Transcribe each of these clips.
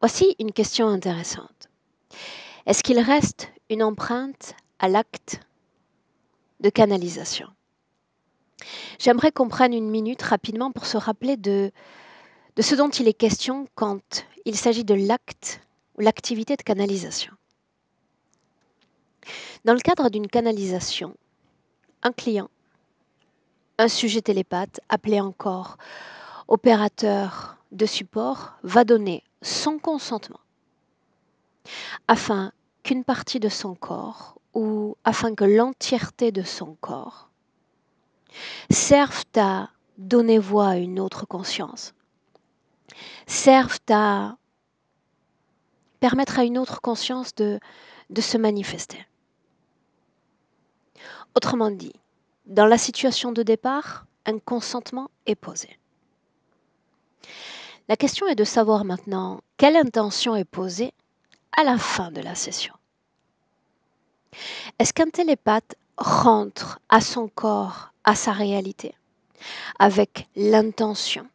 Voici une question intéressante. Est-ce qu'il reste une empreinte à l'acte de canalisation? J'aimerais qu'on prenne une minute rapidement pour se rappeler de ce dont il est question quand il s'agit de l'acte ou l'activité de canalisation. Dans le cadre d'une canalisation, un client, un sujet télépathe, appelé encore opérateur de support, va donner son consentement afin qu'une partie de son corps ou afin que l'entièreté de son corps servent à donner voix à une autre conscience, servent à permettre à une autre conscience de se manifester. Autrement dit, dans la situation de départ, un consentement est posé. La question est de savoir maintenant quelle intention est posée à la fin de la session. Est-ce qu'un télépathe rentre à son corps, à sa réalité, avec l'intention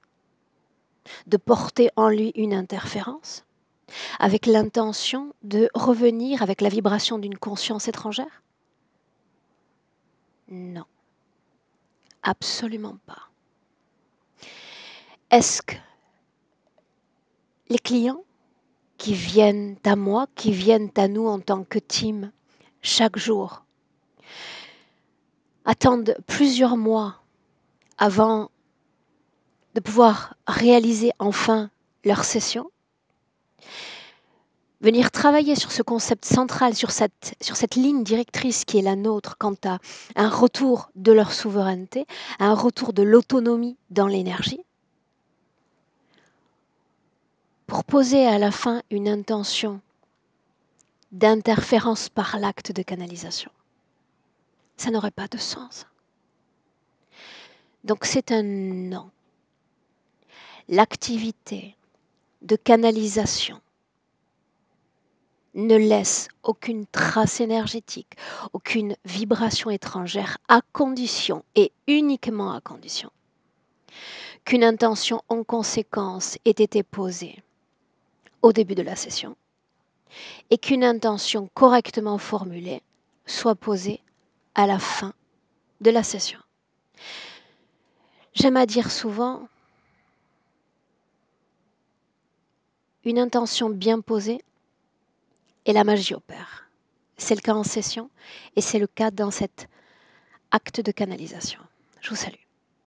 de porter en lui une interférence, avec l'intention de revenir avec la vibration d'une conscience étrangère? Non, absolument pas. Est-ce que les clients qui viennent à moi, qui viennent à nous en tant que team chaque jour, attendent plusieurs mois avant de pouvoir réaliser enfin leur session, venir travailler sur ce concept central, sur cette ligne directrice qui est la nôtre quant à un retour de leur souveraineté, un retour de l'autonomie dans l'énergie, pour poser à la fin une intention d'interférence par l'acte de canalisation. Ça n'aurait pas de sens. Donc c'est un non. L'activité de canalisation ne laisse aucune trace énergétique, aucune vibration étrangère, à condition, et uniquement à condition, qu'une intention en conséquence ait été posée au début de la session et qu'une intention correctement formulée soit posée à la fin de la session. J'aime à dire souvent, une intention bien posée et la magie opère. C'est le cas en session et c'est le cas dans cet acte de canalisation. Je vous salue.